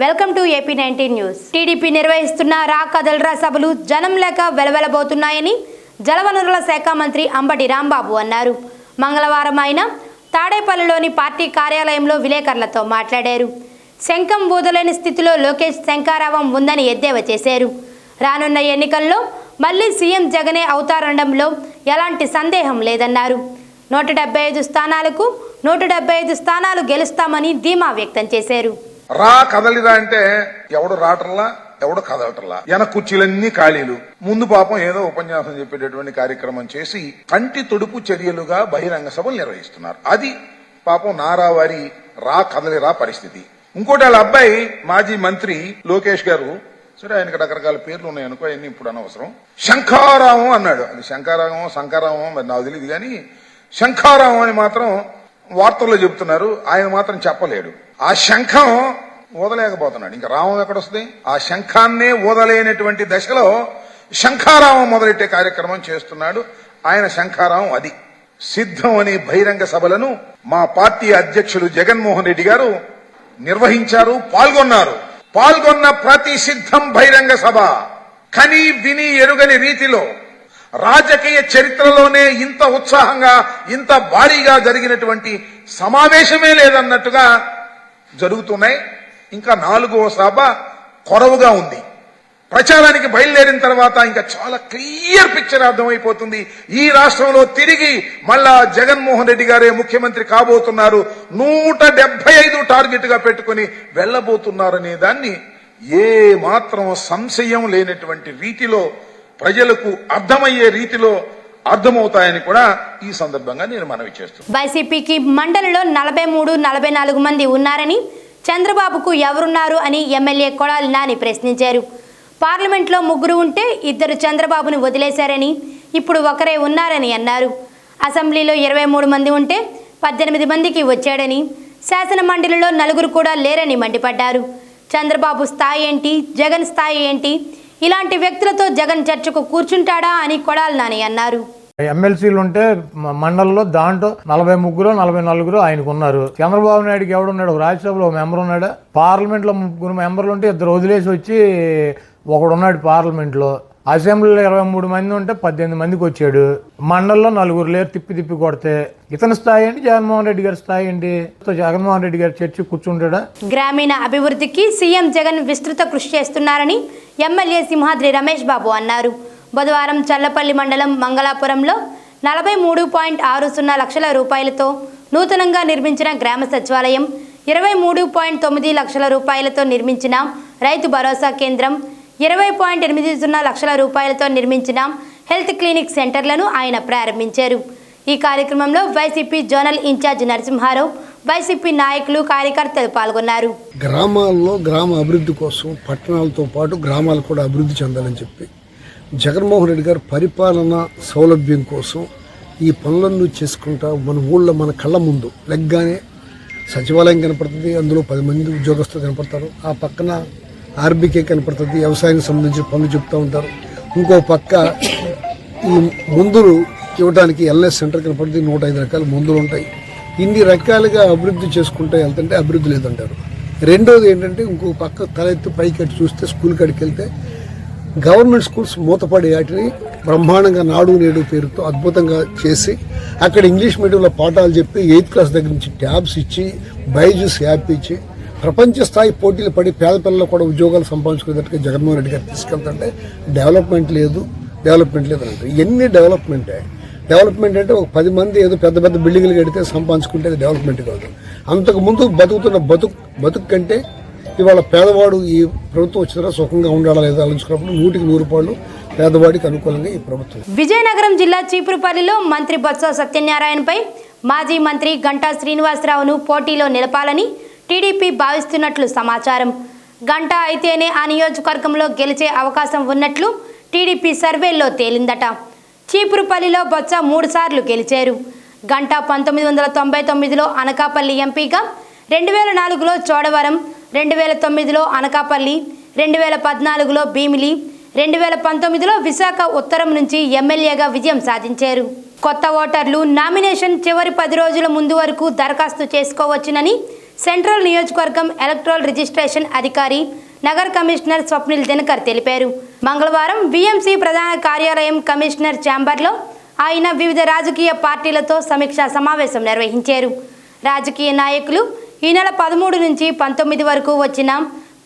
Welcome to AP19 news. TDP నిర్వహిస్తున్న రా కదల్రా సభలు జనం లేక వెలవెలబోతున్నాయని జలవనరుల శాఖ మంత్రి అంబటి రాంబాబు అన్నారు. మంగళవారం ఆయన తాడేపల్లిలోని పార్టీ కార్యాలయంలో విలేకరులతో మాట్లాడారు. శంఖం ఊదలేని స్థితిలో లోకేష్ శంఖారావం ఉందని ఎద్దేవా చేశారు. రానున్న ఎన్నికల్లో మళ్లీ సీఎం జగనే అవుతారనడంలో ఎలాంటి సందేహం లేదన్నారు. 175 స్థానాలకు 175 స్థానాలు గెలుస్తామని ధీమా వ్యక్తం చేశారు. రా కదలిరా అంటే ఎవడు రాటర్లా ఎవడు కదలటర్లా, వెనక కుర్చీలన్నీ ఖాళీలు. ముందు పాపం ఏదో ఉపన్యాసం చెప్పేటటువంటి కార్యక్రమం చేసి కంటి తొడుపు చర్యలుగా బహిరంగ సభలు నిర్వహిస్తున్నారు. అది పాపం నారావారి రా కదలిరా పరిస్థితి. ఇంకోటి వాళ్ళ అబ్బాయి మాజీ మంత్రి లోకేష్ గారు, సరే ఆయనకి రకరకాల పేర్లు ఉన్నాయనుకో, అవన్నీ ఇప్పుడు అనవసరం, శంఖారావం అన్నాడు. అది శంఖారావం మరి నాకు తెలియదు, కానీ శంఖారావం అని మాత్రం వార్తల్లో చెబుతున్నారు. ఆయన మాత్రం చెప్పలేడు. ఆ శంఖం ఊదలేకపోతున్నాడు. ఇంకా రామం ఎక్కడొస్తుంది? ఆ శంఖాన్నే ఊదలేనటువంటి దశలో శంఖారావం మొదలెట్టే కార్యక్రమం చేస్తున్నాడు ఆయన. శంఖారావం అది సిద్ధం అనే బహిరంగ సభలను మా పార్టీ అధ్యక్షులు జగన్మోహన్ రెడ్డి గారు నిర్వహించారు, పాల్గొన్న ప్రతి సిద్ధం బహిరంగ సభ కని విని ఎరుగని రీతిలో రాజకీయ చరిత్రలోనే ఇంత ఉత్సాహంగా ఇంత భారీగా జరిగినటువంటి సమావేశమే లేదన్నట్టుగా జరుగుతున్నాయి. ఇంకా 4వ సభ కొరవుగా ఉంది. ప్రచారానికి బయలుదేరిన తర్వాత ఇంకా చాలా క్లియర్ పిక్చర్ అర్థమైపోతుంది. ఈ రాష్ట్రంలో తిరిగి మళ్ళా జగన్మోహన్ రెడ్డి గారే ముఖ్యమంత్రి కాబోతున్నారు. 175 టార్గెట్ గా పెట్టుకుని వెళ్లబోతున్నారనే దాన్ని ఏ మాత్రం సంశయం లేనటువంటి రీతిలో ప్రజలకు అర్థమయ్యే రీతిలో అర్థమవుతాయని కూడా ఈ సందర్భంగా నేను మనవి చేస్తున్నాను. వైసీపీకి మండలిలో 43-44 మంది ఉన్నారని, చంద్రబాబుకు ఎవరున్నారు అని ఎమ్మెల్యే కొడాలి నాని ప్రశ్నించారు. పార్లమెంట్లో 3 ఉంటే 2 చంద్రబాబును వదిలేశారని, ఇప్పుడు ఒకరే ఉన్నారని అన్నారు. అసెంబ్లీలో 23 మంది ఉంటే 18 మందికి వచ్చాడని, శాసన మండలిలో 4 కూడా లేరని మండిపడ్డారు. చంద్రబాబు స్థాయి ఏంటి, జగన్ స్థాయి ఏంటి, ఇలాంటి వ్యక్తులతో జగన్ చర్చకు కూర్చుంటాడా అని కొడాలి నాని అన్నారు. ఎమ్మెల్సీలు ఉంటే మండలంలో దాంట్లో 43-44 ఆయనకు ఉన్నారు. చంద్రబాబు నాయుడుకి ఎవడున్నాడు? రాజ్యసభలో ఒక మెంబర్ ఉన్నాడు. పార్లమెంట్ లో 3 మెంబర్లు ఉంటే 2 వదిలేసి వచ్చి ఒకడు ఉన్నాడు పార్లమెంట్లో. అసెంబ్లీలో 23 మంది ఉంటే 18 మందికి వచ్చాడు. మండలంలో 4 లేరు, తిప్పి కొడితే ఇతని స్థాయి ఏంటి, జగన్మోహన్ రెడ్డి గారి స్థాయి ఏంటి? జగన్మోహన్ రెడ్డి గారి చర్చ కూర్చుంటాడా? గ్రామీణ అభివృద్ధికి సీఎం జగన్ విస్తృత కృషి చేస్తున్నారని ఎమ్మెల్యే సింహాద్రి రమేష్ బాబు అన్నారు. బుధవారం చల్లపల్లి మండలం మంగళాపురంలో 43.60 లక్షల రూపాయలతో నూతనంగా నిర్మించిన గ్రామ సచివాలయం, 23.9 లక్షల రూపాయలతో నిర్మించిన రైతు భరోసా కేంద్రం, 20.80 లక్షల రూపాయలతో నిర్మించిన హెల్త్ క్లినిక్ సెంటర్లను ఆయన ప్రారంభించారు. ఈ కార్యక్రమంలో వైసీపీ జోనల్ ఇన్ఛార్జ్ నరసింహారావు, వైసీపీ నాయకులు, కార్యకర్తలు పాల్గొన్నారు. గ్రామాల్లో గ్రామ అభివృద్ధి కోసం పట్టణాలతో పాటు గ్రామాలు కూడా అభివృద్ధి చెందాలని చెప్పి జగన్మోహన్ రెడ్డి గారు పరిపాలన సౌలభ్యం కోసం ఈ పనులన్నీ చేసుకుంటా మన ఊళ్ళో మన కళ్ళ ముందు లెగ్గానే సచివాలయం కనపడుతుంది. అందులో 10 మంది ఉద్యోగస్తులు కనపడతారు. ఆ పక్కన ఆర్బీకే కనపడుతుంది, వ్యవసాయానికి సంబంధించిన పనులు చెప్తూ ఉంటారు. ఇంకో పక్క ఈ మందులు ఇవ్వడానికి ఎల్ఎస్ సెంటర్ కనపడుతుంది. 105 రకాల మందులు ఉంటాయి. ఇన్ని రకాలుగా అభివృద్ధి చేసుకుంటూ వెళ్తుంటే అభివృద్ధి లేదంటారు. రెండోది ఏంటంటే, ఇంకో పక్క తలెత్తి పైకి అటు చూస్తే స్కూల్ కాడికి వెళ్తే గవర్నమెంట్ స్కూల్స్ మూతపడి వాటిని బ్రహ్మాండంగా నాడు నేడు పేరుతో అద్భుతంగా చేసి అక్కడ ఇంగ్లీష్ మీడియంలో పాఠాలు చెప్పి 8th క్లాస్ దగ్గర నుంచి ట్యాబ్స్ ఇచ్చి బైజూస్ యాప్ ఇచ్చి ప్రపంచ స్థాయి పోటీలు పడి పేద పిల్లలు కూడా ఉద్యోగాలు సంపాదించుకునేటట్టుగా జగన్మోహన్ రెడ్డి గారు తీసుకెళ్తుంటే డెవలప్మెంట్ లేదు అంటే ఎన్ని డెవలప్మెంట్ అంటే ఒక 10 మంది ఏదో పెద్ద పెద్ద బిల్డింగ్లు కడితే సంపాదించుకుంటే అది డెవలప్మెంట్ కాదు. అంతకుముందు బతుకుతున్న బతుకు కంటే ఇవాళ పేదవాడు ఈ ప్రభుత్వం వచ్చిన సుఖంగా ఉండాలా లేదా ఆలోచించుకున్నప్పుడు 100కి 100 పేదవాడికి అనుకూలంగా ఈ ప్రభుత్వం. విజయనగరం జిల్లా చీపురుపల్లిలో మంత్రి బొత్స సత్యనారాయణపై మాజీ మంత్రి గంటా శ్రీనివాసరావును పోటీలో నిలపాలని టీడీపీ భావిస్తున్నట్లు సమాచారం. గంటా అయితేనే ఆ నియోజకవర్గంలో గెలిచే అవకాశం ఉన్నట్లు టీడీపీ సర్వేల్లో తేలిందట. చీపురుపల్లిలో బొత్స 3 సార్లు గెలిచారు. గంటా 1999లో అనకాపల్లి ఎంపీగా, 2004లో చోడవరం, 2009లో అనకాపల్లి, 2014లో భీమిలి, 2019లో విశాఖ ఉత్తరం నుంచి ఎమ్మెల్యేగా విజయం సాధించారు. కొత్త ఓటర్లు నామినేషన్ చివరి 10 రోజుల ముందు వరకు దరఖాస్తు చేసుకోవచ్చునని సెంట్రల్ నియోజకవర్గం ఎలక్ట్రల్ రిజిస్ట్రేషన్ అధికారి నగర కమిషనర్ స్వప్నిల్ దినకర్ తెలిపారు. మంగళవారం BMC ప్రధాన కార్యాలయం కమిషనర్ ఛాంబర్లో ఆయన వివిధ రాజకీయ పార్టీలతో సమీక్షా సమావేశం నిర్వహించారు. రాజకీయ నాయకులు ఈ నెల 13 నుంచి 19 వరకు వచ్చిన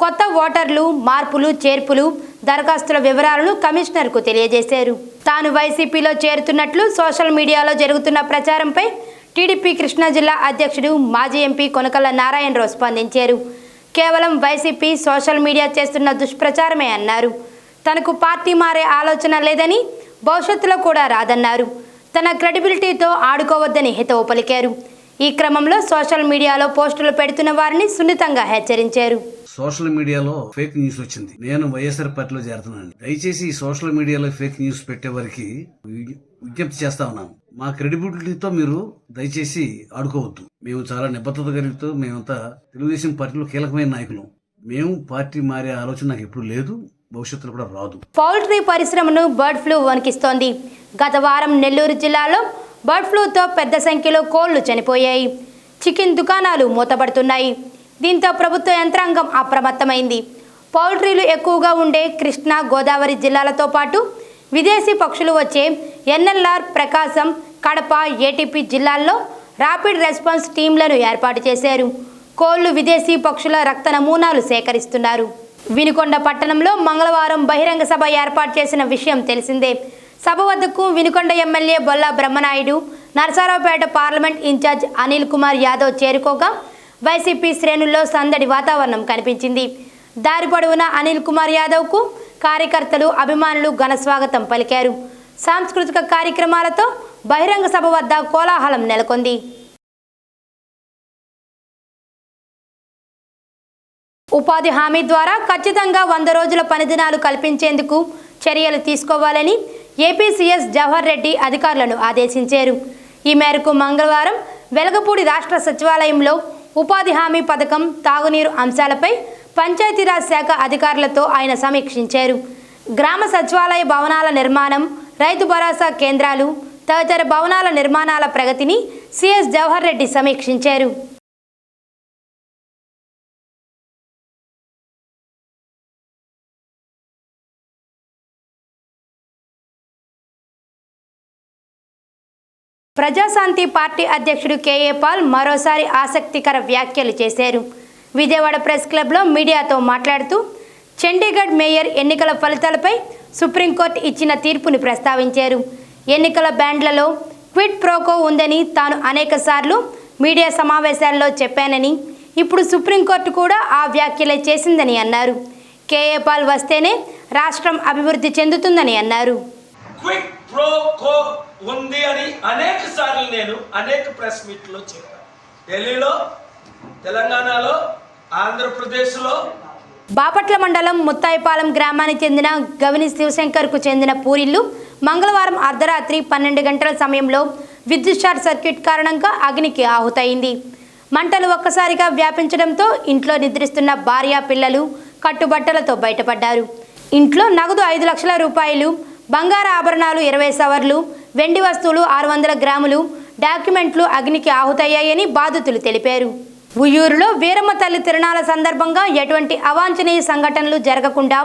కొత్త ఓటర్లు, మార్పులు, చేర్పులు, దరఖాస్తుల వివరాలను కమిషనర్కు తెలియజేశారు. తాను వైసీపీలో చేరుతున్నట్లు సోషల్ మీడియాలో జరుగుతున్న ప్రచారంపై టీడీపీ కృష్ణా జిల్లా అధ్యక్షుడు మాజీ ఎంపీ కొనకళ్ళ నారాయణరావు స్పందించారు. కేవలం వైసీపీ సోషల్ మీడియా చేస్తున్న దుష్ప్రచారమే అన్నారు. తనకు పార్టీ మారే ఆలోచన లేదని, భవిష్యత్తులో కూడా రాదన్నారు. తన క్రెడిబిలిటీతో ఆడుకోవద్దని హితవు పలికారు. ఈ క్రమంలో సోషల్ మీడియాలో పోస్టులు పెడుతున్న వారిని సున్నితంగా హెచ్చరించారు. సోషల్ మీడియాలో ఫేక్ న్యూస్ వచ్చింది. నేను వైఎస్ఆర్ పార్టీలో చేరుతున్నాను. దయచేసి ఈ సోషల్ మీడియాలో ఫేక్ న్యూస్ పెట్టే వారికి విజ్ఞప్తి చేస్తా ఉన్నాం. మా క్రెడిబిలిటీతో మీరు దయచేసి ఆడుకోవద్దు. మేము చాలా నిబద్ధత కలిగితో మేమంతా తెలుగుదేశం పార్టీలో కీలకమైన నాయకులు. మేము పార్టీ మారే ఆలోచన నాకు ఎప్పుడు లేదు, భవిష్యత్తులో కూడా రాదు. పౌల్ట్రీ పరిశ్రమను బర్డ్ ఫ్లూ వణికిస్తోంది. గత వారం నెల్లూరు జిల్లాలో బర్డ్ ఫ్లూతో పెద్ద సంఖ్యలో కోళ్లు చనిపోయాయి. చికెన్ దుకాణాలు మూతపడుతున్నాయి. దీంతో ప్రభుత్వ యంత్రాంగం అప్రమత్తమైంది. పౌల్ట్రీలు ఎక్కువగా ఉండే కృష్ణా, గోదావరి జిల్లాలతో పాటు విదేశీ పక్షులు వచ్చే NLR, ప్రకాశం, కడప, ఏటీపీ జిల్లాల్లో ర్యాపిడ్ రెస్పాన్స్ టీంలను ఏర్పాటు చేశారు. కోళ్లు, విదేశీ పక్షుల రక్త నమూనాలు సేకరిస్తున్నారు. వినుకొండ పట్టణంలో మంగళవారం బహిరంగ సభ ఏర్పాటు చేసిన విషయం తెలిసిందే. సభ వద్దకు Vinukonda MLA Bolla Brahmanaidu, Narasaraopet parliament in charge Anil Kumar Yadav చేరుకోగా వైసీపీ శ్రేణుల్లో సందడి వాతావరణం కనిపించింది. దారి పొడవునా అనిల్ కుమార్ యాదవ్కు కార్యకర్తలు, అభిమానులు ఘన స్వాగతం పలికారు. సాంస్కృతిక కార్యక్రమాలతో బహిరంగ సభ వద్ద కోలాహలం నెలకొంది. ఉపాధి హామీ ద్వారా ఖచ్చితంగా 100 రోజుల పనిదినాలు కల్పించేందుకు చర్యలు తీసుకోవాలని ఏపీ సీఎస్ జవహర్ రెడ్డి అధికారులను ఆదేశించారు. ఈ మేరకు మంగళవారం వెలగపూడి రాష్ట్ర సచివాలయంలో ఉపాధి హామీ పథకం, తాగునీరు అంశాలపై పంచాయతీరాజ్ శాఖ అధికారులతో ఆయన సమీక్షించారు. గ్రామ సచివాలయ భవనాల నిర్మాణం, రైతు భరోసా కేంద్రాలు తదితర భవనాల నిర్మాణాల ప్రగతిని సీఎస్ జవహర్ రెడ్డి సమీక్షించారు. ప్రజాశాంతి పార్టీ అధ్యక్షుడు కేఏ పాల్ మరోసారి ఆసక్తికర వ్యాఖ్యలు చేశారు. విజయవాడ ప్రెస్ క్లబ్లో మీడియాతో మాట్లాడుతూ చండీగఢ్ మేయర్ ఎన్నికల ఫలితాలపై సుప్రీంకోర్టు ఇచ్చిన తీర్పుని ప్రస్తావించారు. ఎన్నికల బ్యాండ్లలో క్విడ్ ప్రోకో ఉందని తాను అనేక సార్లు మీడియా సమావేశాల్లో చెప్పానని, ఇప్పుడు సుప్రీంకోర్టు కూడా ఆ వ్యాఖ్యలే చేసిందని అన్నారు. కేఏ పాల్ వస్తేనే రాష్ట్రం అభివృద్ధి చెందుతుందని అన్నారు. క్విడ్ ప్రో కో ఉంది అని అనేక సార్లు నేను అనేక ప్రెస్ మీట్లో చెప్పాను. ఢిల్లీలో, తెలంగాణలో, ఆంధ్రప్రదేశ్లో. బాపట్ల మండలం ముత్తాయిపాలెం గ్రామానికి చెందిన గవిని శివశంకర్కు చెందిన పూరిల్లు మంగళవారం అర్ధరాత్రి 12 గంటల సమయంలో విద్యుత్ షార్ట్ సర్క్యూట్ కారణంగా అగ్నికి ఆహుతైంది. మంటలు ఒక్కసారిగా వ్యాపించడంతో ఇంట్లో నిద్రిస్తున్న భార్య, పిల్లలు కట్టుబట్టలతో బయటపడ్డారు. ఇంట్లో నగదు 5 లక్షల రూపాయలు, బంగారు ఆభరణాలు 20 సవర్లు, వెండి వస్తువులు 600 గ్రాములు, డాక్యుమెంట్లు అగ్నికి ఆహుతయ్యాయని బాధితులు తెలిపారు. ఉయ్యూరులో వీరమ్మ తల్లి తిరునాళ్ల సందర్భంగా ఎటువంటి అవాంఛనీయ సంఘటనలు జరగకుండా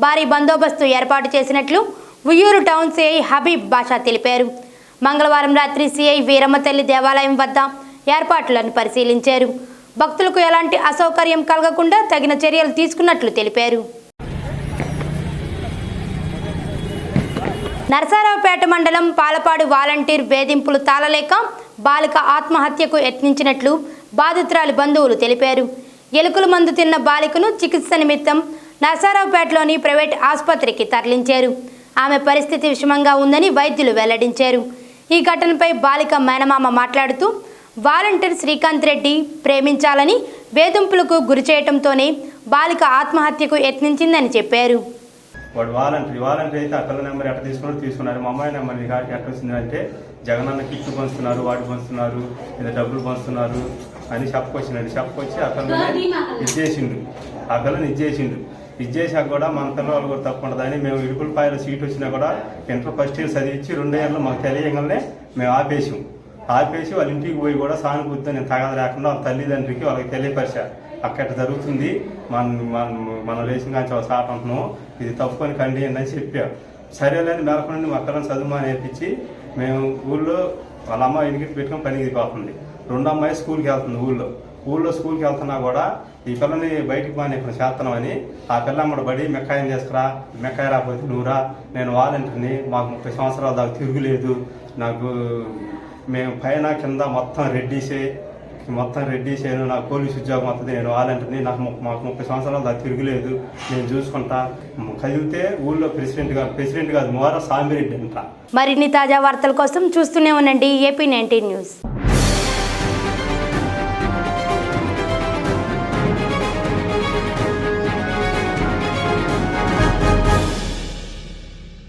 భారీ బందోబస్తు ఏర్పాటు చేసినట్లు ఉయ్యూరు టౌన్ సిఐ హబీబ్ బాషా తెలిపారు. మంగళవారం రాత్రి సిఐ వీరమ్మ తల్లి దేవాలయం వద్ద ఏర్పాట్లను పరిశీలించారు. భక్తులకు ఎలాంటి అసౌకర్యం కలగకుండా తగిన చర్యలు తీసుకున్నట్లు తెలిపారు. నరసరావుపేట మండలం పాలపాడు వాలంటీర్ వేధింపులు తాళలేక బాలిక ఆత్మహత్యకు యత్నించినట్లు బాధితురాలి బంధువులు తెలిపారు. ఎలుకల మందు తిన్న బాలికను చికిత్స నిమిత్తం నరసరావుపేటలోని ప్రైవేట్ ఆసుపత్రికి తరలించారు. ఆమె పరిస్థితి విషమంగా ఉందని వైద్యులు వెల్లడించారు. ఈ ఘటనపై బాలిక మేనమామ మాట్లాడుతూ వాలంటీర్ శ్రీకాంత్ రెడ్డి ప్రేమించాలని వేధింపులకు గురి చేయడంతోనే బాలిక ఆత్మహత్యకు యత్నించిందని చెప్పారు. వాడు వాలంటరీ అయితే ఆ పిల్ల నెంబర్ ఎట్లా తీసుకున్నారు. మా అమ్మాయి నెంబర్ ఎట్లా వచ్చిందంటే జగనన్న కిట్లు పంచుతున్నారు, వాటి పంచుతున్నారు, లేదా డబ్బులు పంచుతున్నారు అని చెప్పుకొచ్చి ఆ పిల్లని ఇచ్చేసాక కూడా మన పిల్లలు కూడా తప్పు ఉంటుందని మేము ఇరుకులపాయలో సీట్ వచ్చినా కూడా ఇంటర్ ఫస్ట్ ఇయర్ చదివించి 2 ఏళ్ళలో మాకు తెలియగానే మేము ఆపేసాం. ఆపేసి వాళ్ళ ఇంటికి పోయి కూడా సానుభూతితో నేను తగద లేకుండా వాళ్ళ తల్లిదండ్రికి వాళ్ళకి తెలియపరిచా అక్కడ జరుగుతుంది మనం లేచిన కానీ ఒక సాట అంటున్నాం, ఇది తప్పుకొని ఖండియండి అని చెప్పాం. సరేలేని మేలకొండి మా పిల్లల్ని చదువు నేర్పించి మేము ఊళ్ళో వాళ్ళ అమ్మ ఇంటికి పెట్టుకొని పనికి దిగిపోతుంది. 2 అమ్మాయి స్కూల్కి వెళ్తుంది. ఊళ్ళో స్కూల్కి వెళ్తున్నా కూడా ఈ పిల్లని బయటికి పోనీ ఇక్కడ చేస్తున్నామని ఆ పిల్ల అమ్మడు బడి మెక్కాయం చేసుకురా, మెక్కాయ రాకపోతే నువ్వురా, నేను వాలంటీర్ని, మాకు 30 సంవత్సరాల దాకా తిరుగులేదు, నాకు మేము పైన కింద మొత్తం రెడ్డిసేను, నాకు పోలీసు ఉద్యోగం వస్తుంది, నేను వాలంటీర్ని, మాకు 30 సంవత్సరాల దాకా తిరుగులేదు, నేను చూసుకుంటా, కదిలితే ఊళ్ళో ప్రెసిడెంట్ కాదు మోర సామిరెడ్డి అంట. మరిన్ని తాజా వార్తల కోసం చూస్తూనే ఉండండి AP19 న్యూస్.